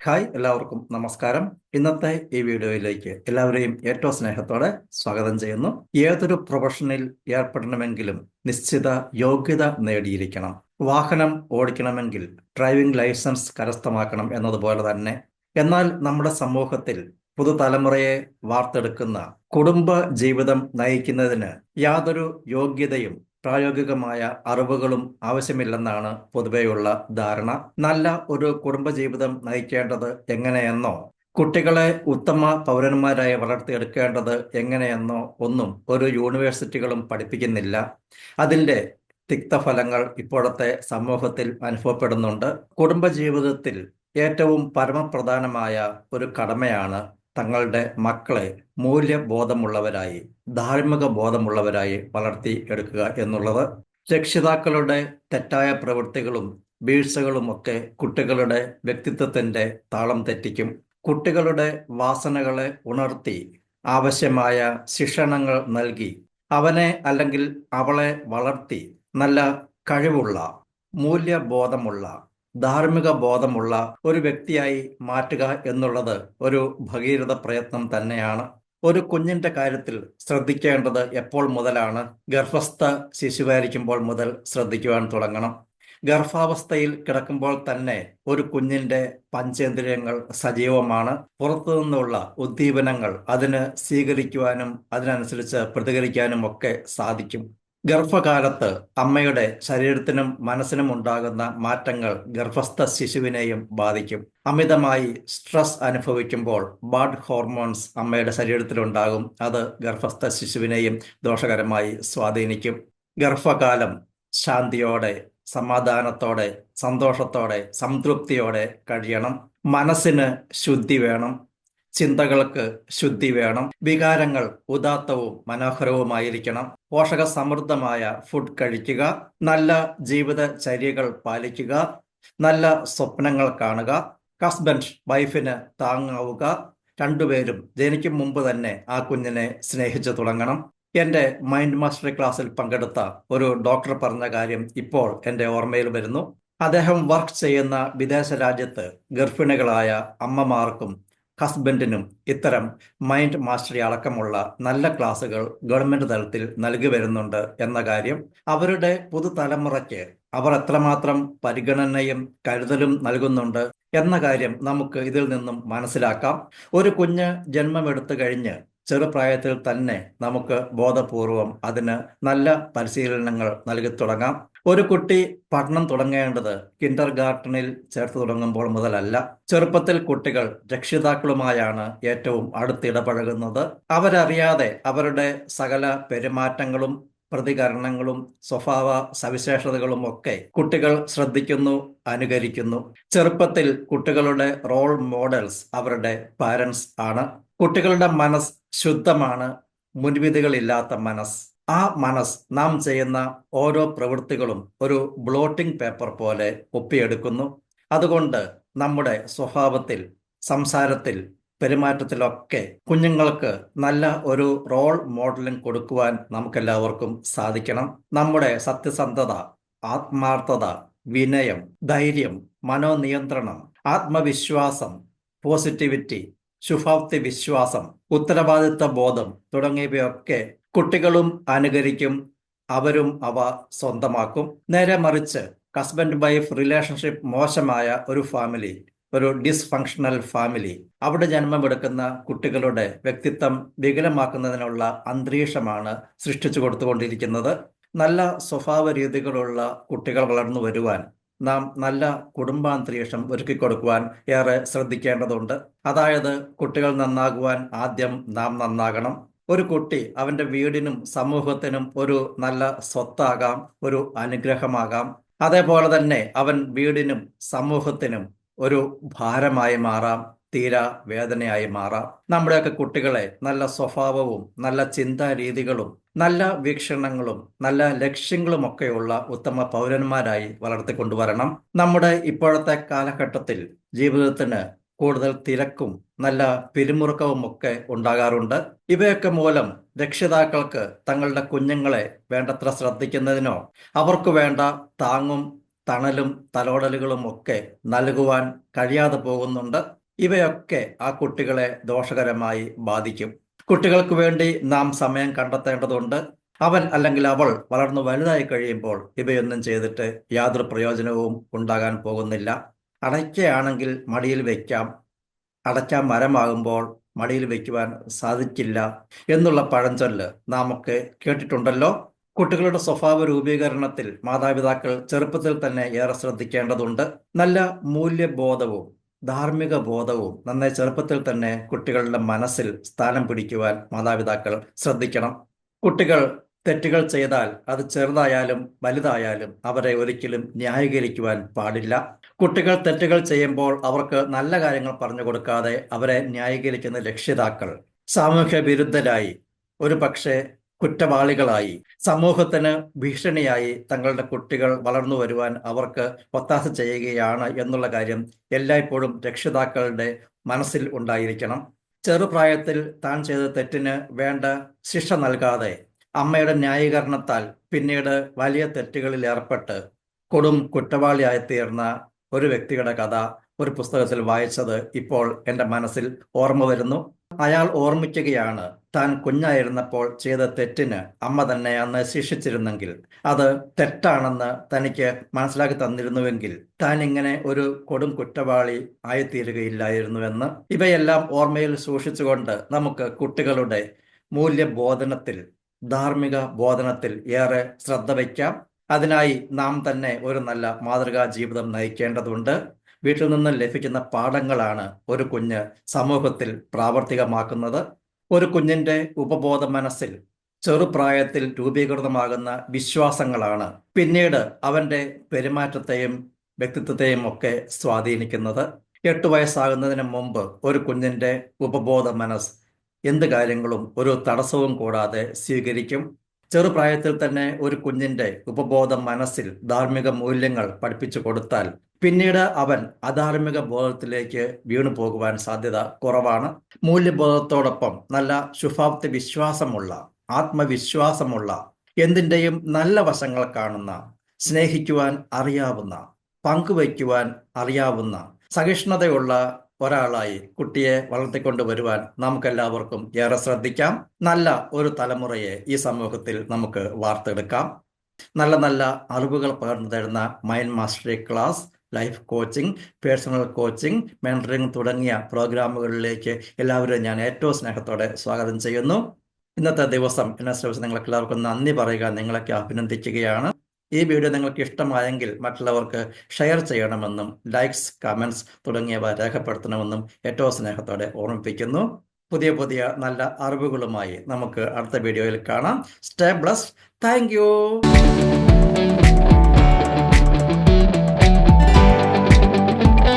Hi, എല്ലാവർക്കും നമസ്കാരം. ഇന്നത്തെ ഈ വീഡിയോയിലേക്ക് എല്ലാവരെയും ഏറ്റവും സ്നേഹത്തോടെ സ്വാഗതം ചെയ്യുന്നു. ഏതൊരു പ്രൊഫഷനിൽ ഏർപ്പെടണമെങ്കിലും നിശ്ചിത യോഗ്യത നേടിയിരിക്കണം. വാഹനം ഓടിക്കണമെങ്കിൽ ഡ്രൈവിംഗ് ലൈസൻസ് കരസ്ഥമാക്കണം എന്നതുപോലെ തന്നെ. എന്നാൽ നമ്മുടെ സമൂഹത്തിൽ പുതുതലമുറയെ വാർത്തെടുക്കുന്ന കുടുംബ ജീവിതം നയിക്കുന്നതിന് യാതൊരു യോഗ്യതയും പ്രായോഗികമായ അറിവുകളും ആവശ്യമില്ലെന്നാണ് പൊതുവെയുള്ള ധാരണ. നല്ല ഒരു കുടുംബജീവിതം നയിക്കേണ്ടത് എങ്ങനെയെന്നോ കുട്ടികളെ ഉത്തമ പൗരന്മാരായി വളർത്തിയെടുക്കേണ്ടത് എങ്ങനെയെന്നോ ഒന്നും ഒരു യൂണിവേഴ്സിറ്റികളും പഠിപ്പിക്കുന്നില്ല. അതിൻ്റെ തിക്തഫലങ്ങൾ ഇപ്പോഴത്തെ സമൂഹത്തിൽ അനുഭവപ്പെടുന്നുണ്ട്. കുടുംബജീവിതത്തിൽ ഏറ്റവും പരമപ്രധാനമായ ഒരു കടമയാണ് തങ്ങളുടെ മക്കളെ മൂല്യബോധമുള്ളവരായി, ധാർമ്മിക ബോധമുള്ളവരായി വളർത്തി എടുക്കുക എന്നുള്ളത്. രക്ഷിതാക്കളുടെ തെറ്റായ പ്രവൃത്തികളും വീഴ്ചകളും ഒക്കെ കുട്ടികളുടെ വ്യക്തിത്വത്തിന്റെ താളം തെറ്റിക്കും. കുട്ടികളുടെ വാസനകളെ ഉണർത്തി ആവശ്യമായ ശിക്ഷണങ്ങൾ നൽകി അവനെ അല്ലെങ്കിൽ അവളെ വളർത്തി നല്ല കഴിവുള്ള, മൂല്യബോധമുള്ള, ധാർമ്മിക ബോധമുള്ള ഒരു വ്യക്തിയായി മാറ്റുക എന്നുള്ളത് ഒരു ഭഗീരഥ പ്രയത്നം തന്നെയാണ്. ഒരു കുഞ്ഞിന്റെ കാര്യത്തിൽ ശ്രദ്ധിക്കേണ്ടത് എപ്പോൾ മുതലാണ്? ഗർഭസ്ഥ ശിശുവായിരിക്കുമ്പോൾ മുതൽ ശ്രദ്ധിക്കുവാൻ തുടങ്ങണം. ഗർഭാവസ്ഥയിൽ കിടക്കുമ്പോൾ തന്നെ ഒരു കുഞ്ഞിന്റെ പഞ്ചേന്ദ്രിയങ്ങൾ സജീവമാണ്. പുറത്തു നിന്നുള്ള ഉദ്ദീപനങ്ങൾ അതിന് സ്വീകരിക്കുവാനും അതിനനുസരിച്ച് പ്രതികരിക്കാനും ഒക്കെ സാധിക്കും. ഗർഭകാലത്ത് അമ്മയുടെ ശരീരത്തിനും മനസ്സിനും ഉണ്ടാകുന്ന മാറ്റങ്ങൾ ഗർഭസ്ഥ ശിശുവിനെയും ബാധിക്കും. അമിതമായി സ്ട്രെസ് അനുഭവിക്കുമ്പോൾ ബാഡ് ഹോർമോൺസ് അമ്മയുടെ ശരീരത്തിലുണ്ടാകും. അത് ഗർഭസ്ഥ ശിശുവിനെയും ദോഷകരമായി സ്വാധീനിക്കും. ഗർഭകാലം ശാന്തിയോടെ, സമാധാനത്തോടെ, സന്തോഷത്തോടെ, സംതൃപ്തിയോടെ കഴിയണം. മനസ്സിന് ശുദ്ധി വേണം, ചിന്തകൾക്ക് ശുദ്ധി വേണം, വികാരങ്ങൾ ഉദാത്തവും മനോഹരവുമായിരിക്കണം. പോഷക സമൃദ്ധമായ ഫുഡ് കഴിക്കുക, നല്ല ജീവിതചര്യകൾ പാലിക്കുക, നല്ല സ്വപ്നങ്ങൾ കാണുക, ഹസ്ബൻഡ് വൈഫിന് താങ്ങാവുക, രണ്ടുപേരും ജനിക്കും മുമ്പ് തന്നെ ആ കുഞ്ഞിനെ സ്നേഹിച്ചു തുടങ്ങണം. എൻ്റെ മൈൻഡ് മാസ്റ്ററി ക്ലാസ്സിൽ പങ്കെടുത്ത ഒരു ഡോക്ടർ പറഞ്ഞ കാര്യം ഇപ്പോൾ എൻ്റെ ഓർമ്മയിൽ വരുന്നു. അദ്ദേഹം വർക്ക് ചെയ്യുന്ന വിദേശ രാജ്യത്ത് ഗർഭിണികളായ അമ്മമാർക്കും ഹസ്ബൻഡിനും ഇത്തരം മൈൻഡ് മാസ്റ്ററി അടക്കമുള്ള നല്ല ക്ലാസുകൾ ഗവൺമെന്റ് തലത്തിൽ നൽകി വരുന്നുണ്ട് എന്ന കാര്യം, അവരുടെ പുതുതലമുറയ്ക്ക് അവർ എത്രമാത്രം പരിഗണനയും കരുതലും നൽകുന്നുണ്ട് എന്ന കാര്യം നമുക്ക് ഇതിൽ നിന്നും മനസ്സിലാക്കാം. ഒരു കുഞ്ഞ് ജന്മമെടുത്തു കഴിഞ്ഞ് ചെറുപ്രായത്തിൽ തന്നെ നമുക്ക് ബോധപൂർവം അതിന് നല്ല പരിശീലനങ്ങൾ നൽകി തുടങ്ങാം. ഒരു കുട്ടി പഠനം തുടങ്ങേണ്ടത് കിൻഡർ ഗാർട്ടനിൽ ചേർത്ത് തുടങ്ങുമ്പോൾ മുതലല്ല. ചെറുപ്പത്തിൽ കുട്ടികൾ രക്ഷിതാക്കളുമായാണ് ഏറ്റവും അടുത്തിടപഴകുന്നത്. അവരറിയാതെ അവരുടെ സകല പെരുമാറ്റങ്ങളും പ്രതികരണങ്ങളും സ്വഭാവ സവിശേഷതകളും ഒക്കെ കുട്ടികൾ ശ്രദ്ധിക്കുന്നു, അനുകരിക്കുന്നു. ചെറുപ്പത്തിൽ കുട്ടികളുടെ റോൾ മോഡൽസ് അവരുടെ പാരൻസ് ആണ്. കുട്ടികളുടെ മനസ്സ് ശുദ്ധമാണ്, മുൻവിധികളില്ലാത്ത മനസ്സ്. ആ മനസ്സ് നാം ചെയ്യുന്ന ഓരോ പ്രവൃത്തികളും ഒരു ബ്ലോട്ടിംഗ് പേപ്പർ പോലെ ഒപ്പിയെടുക്കുന്നു. അതുകൊണ്ട് നമ്മുടെ സ്വഭാവത്തിൽ, സംസാരത്തിൽ, പെരുമാറ്റത്തിലൊക്കെ കുഞ്ഞുങ്ങൾക്ക് നല്ല ഒരു റോൾ മോഡലിംഗ് കൊടുക്കുവാൻ നമുക്കെല്ലാവർക്കും സാധിക്കണം. നമ്മുടെ സത്യസന്ധത, ആത്മാർത്ഥത, വിനയം, ധൈര്യം, മനോനിയന്ത്രണം, ആത്മവിശ്വാസം, പോസിറ്റിവിറ്റി, ശുഭാപ്തി വിശ്വാസം, ഉത്തരവാദിത്ത ബോധം തുടങ്ങിയവയൊക്കെ കുട്ടികളും അനുകരിക്കും, അവരും അവ സ്വന്തമാക്കും. നേരെ മറിച്ച് ഹസ്ബൻഡ് വൈഫ് റിലേഷൻഷിപ്പ് മോശമായ ഒരു ഫാമിലി, ഒരു ഡിസ്ഫങ്ഷണൽ ഫാമിലി, അവിടെ ജന്മമെടുക്കുന്ന കുട്ടികളുടെ വ്യക്തിത്വം വികലമാക്കുന്നതിനുള്ള അന്തരീക്ഷമാണ് സൃഷ്ടിച്ചു കൊടുത്തുകൊണ്ടിരിക്കുന്നത്. നല്ല സ്വഭാവ രീതികളുള്ള കുട്ടികൾ വളർന്നു വരുവാൻ നാം നല്ല കുടുംബാന്തരീക്ഷം ഒരുക്കിക്കൊടുക്കുവാൻ ഏറെ ശ്രദ്ധിക്കേണ്ടതുണ്ട്. അതായത് കുട്ടികൾ നന്നാകുവാൻ ആദ്യം നാം നന്നാകണം. ഒരു കുട്ടി അവൻ്റെ വീടിനും സമൂഹത്തിനും ഒരു നല്ല സ്വത്താകാം, ഒരു അനുഗ്രഹമാകാം. അതേപോലെ തന്നെ അവൻ വീടിനും സമൂഹത്തിനും ഒരു ഭാരമായി മാറാം, തീരാ വേദനയായി മാറാം. നമ്മുടെയൊക്കെ കുട്ടികളെ നല്ല സ്വഭാവവും നല്ല ചിന്താ രീതികളും നല്ല വീക്ഷണങ്ങളും നല്ല ലക്ഷ്യങ്ങളുമൊക്കെയുള്ള ഉത്തമ പൗരന്മാരായി വളർത്തിക്കൊണ്ടുവരണം. നമ്മുടെ ഇപ്പോഴത്തെ കാലഘട്ടത്തിൽ ജീവിതത്തിന് കൂടുതൽ തിരക്കും നല്ല പിരിമുറുക്കവും ഒക്കെ ഉണ്ടാകാറുണ്ട്. ഇവയൊക്കെ മൂലം രക്ഷിതാക്കൾക്ക് തങ്ങളുടെ കുഞ്ഞുങ്ങളെ വേണ്ടത്ര ശ്രദ്ധിക്കുന്നതിനോ അവർക്ക് വേണ്ട താങ്ങും തണലും തലോടലുകളും ഒക്കെ നൽകുവാൻ കഴിയാതെ പോകുന്നുണ്ട്. ഇവയൊക്കെ ആ കുട്ടികളെ ദോഷകരമായി ബാധിക്കും. കുട്ടികൾക്ക് വേണ്ടി നാം സമയം കണ്ടെത്തേണ്ടതുണ്ട്. അവൻ അല്ലെങ്കിൽ അവൾ വളർന്നു വലുതായി കഴിയുമ്പോൾ ഇവയൊന്നും ചെയ്തിട്ട് യാതൊരു പ്രയോജനവും ഉണ്ടാകാൻ പോകുന്നില്ല. അടയ്ക്കയാണെങ്കിൽ മടിയിൽ വയ്ക്കാം, അടയ്ക്ക മരമാകുമ്പോൾ മടിയിൽ വയ്ക്കുവാൻ സാധിക്കില്ല എന്നുള്ള പഴഞ്ചൊല്ല് നാം ഒക്കെ കേട്ടിട്ടുണ്ടല്ലോ. കുട്ടികളുടെ സ്വഭാവ രൂപീകരണത്തിൽ മാതാപിതാക്കൾ ചെറുപ്പത്തിൽ തന്നെ ഏറെ ശ്രദ്ധിക്കേണ്ടതുണ്ട്. നല്ല മൂല്യബോധവും ധാർമ്മിക ബോധവും നന്നേ ചെറുപ്പത്തിൽ തന്നെ കുട്ടികളുടെ മനസ്സിൽ സ്ഥാനം പിടിക്കുവാൻ മാതാപിതാക്കൾ ശ്രദ്ധിക്കണം. കുട്ടികൾ തെറ്റുകൾ ചെയ്താൽ അത് ചെറുതായാലും വലുതായാലും അവരെ ഒരിക്കലും ന്യായീകരിക്കുവാൻ പാടില്ല. കുട്ടികൾ തെറ്റുകൾ ചെയ്യുമ്പോൾ അവർക്ക് നല്ല കാര്യങ്ങൾ പറഞ്ഞു കൊടുക്കാതെ അവരെ ന്യായീകരിക്കുന്ന രക്ഷിതാക്കൾ സാമൂഹ്യ വിരുദ്ധരായി, ഒരു പക്ഷേ കുറ്റവാളികളായി, സമൂഹത്തിന് ഭീഷണിയായി തങ്ങളുടെ കുട്ടികൾ വളർന്നു വരുവാൻ അവർക്ക് ഒത്താശ ചെയ്യുകയാണ് എന്നുള്ള കാര്യം എല്ലായ്പ്പോഴും രക്ഷിതാക്കളുടെ മനസ്സിൽ ഉണ്ടായിരിക്കണം. ചെറുപ്രായത്തിൽ താൻ ചെയ്ത തെറ്റിന് വേണ്ട ശിക്ഷ നൽകാതെ അമ്മയുടെ ന്യായീകരണത്താൽ പിന്നീട് വലിയ തെറ്റുകളിൽ ഏർപ്പെട്ട് കൊടും കുറ്റവാളിയായി തീർന്ന ഒരു വ്യക്തിയുടെ കഥ ഒരു പുസ്തകത്തിൽ വായിച്ചത് ഇപ്പോൾ എൻ്റെ മനസ്സിൽ ഓർമ്മ വരുന്നു. അയാൾ ഓർമ്മിക്കുകയാണ്, താൻ കുഞ്ഞായിരുന്നപ്പോൾ ചെയ്ത തെറ്റിന് അമ്മ തന്നെ അന്ന് ശിക്ഷിച്ചിരുന്നെങ്കിൽ, അത് തെറ്റാണെന്ന് തനിക്ക് മനസ്സിലാക്കി തന്നിരുന്നുവെങ്കിൽ താൻ ഇങ്ങനെ ഒരു കൊടും കുറ്റവാളി ആയിത്തീരുകയില്ലായിരുന്നുവെന്ന്. ഇവയെല്ലാം ഓർമ്മയിൽ സൂക്ഷിച്ചുകൊണ്ട് നമുക്ക് കുട്ടികളുടെ മൂല്യബോധനത്തിൽ, ധാർമ്മിക ബോധനത്തിൽ ഏറെ ശ്രദ്ധ വയ്ക്കാം. അതിനായി നാം തന്നെ ഒരു നല്ല മാതൃകാ ജീവിതം നയിക്കേണ്ടതുണ്ട്. വീട്ടിൽ നിന്ന് ലഭിക്കുന്ന പാഠങ്ങളാണ് ഒരു കുഞ്ഞ് സമൂഹത്തിൽ പ്രാവർത്തികമാക്കുന്നത്. ഒരു കുഞ്ഞിന്റെ ഉപബോധ മനസ്സിൽ ചെറുപ്രായത്തിൽ രൂപീകൃതമാകുന്ന വിശ്വാസങ്ങളാണ് പിന്നീട് അവന്റെ പെരുമാറ്റത്തെയും വ്യക്തിത്വത്തെയും ഒക്കെ സ്വാധീനിക്കുന്നത്. 8 വയസ്സാകുന്നതിന് മുമ്പ് ഒരു കുഞ്ഞിന്റെ ഉപബോധ മനസ്സ് എന്ത് കാര്യങ്ങളും ഒരു തടസ്സവും കൂടാതെ സ്വീകരിക്കും. ചെറുപ്രായത്തിൽ തന്നെ ഒരു കുഞ്ഞിന്റെ ഉപബോധ മനസ്സിൽ ധാർമ്മിക മൂല്യങ്ങൾ പഠിപ്പിച്ചു കൊടുത്താൽ പിന്നീട് അവൻ അധാർമിക ബോധത്തിലേക്ക് വീണു പോകുവാൻ സാധ്യത കുറവാണ്. മൂല്യബോധത്തോടൊപ്പം നല്ല ശുഭാപ്തി വിശ്വാസമുള്ള, ആത്മവിശ്വാസമുള്ള, എന്തിൻ്റെയും നല്ല വശങ്ങൾ കാണുന്ന, സ്നേഹിക്കുവാൻ അറിയാവുന്ന, പങ്കുവയ്ക്കുവാൻ അറിയാവുന്ന, സഹിഷ്ണുതയുള്ള ഒരാളായി കുട്ടിയെ വളർത്തിക്കൊണ്ടുവരുവാൻ നമുക്കെല്ലാവർക്കും ഏറെ ശ്രദ്ധിക്കാം. നല്ല ഒരു തലമുറയെ ഈ സമൂഹത്തിൽ നമുക്ക് വാർത്തെടുക്കാം. നല്ല നല്ല അറിവുകൾ പകർന്നു തരുന്ന mind mastery class, life coaching, personal coaching, mentoring തുടങ്ങിയ പ്രോഗ്രാമുകളിലേക്ക് എല്ലാവരും ഞാൻ ഏറ്റവും സ്നേഹത്തോടെ സ്വാഗതം ചെയ്യുന്നു. ഇന്നത്തെ ദിവസം എന്നെ ശ്രമിച്ച നിങ്ങൾക്ക് എല്ലാവർക്കും നന്ദി പറയുക, നിങ്ങളൊക്കെ അഭിനന്ദിക്കുകയാണ്. ഈ വീഡിയോ നിങ്ങൾക്ക് ഇഷ്ടമായെങ്കിൽ മറ്റുള്ളവർക്ക് ഷെയർ ചെയ്യണമെന്നും ലൈക്സ്, കമൻസ് തുടങ്ങിയവ രേഖപ്പെടുത്തണമെന്നും ഏറ്റവും സ്നേഹത്തോടെ ഓർമ്മിപ്പിക്കുന്നു. പുതിയ പുതിയ നല്ല അറിവുകളുമായി നമുക്ക് അടുത്ത വീഡിയോയിൽ കാണാം. Stay blessed. Thank you.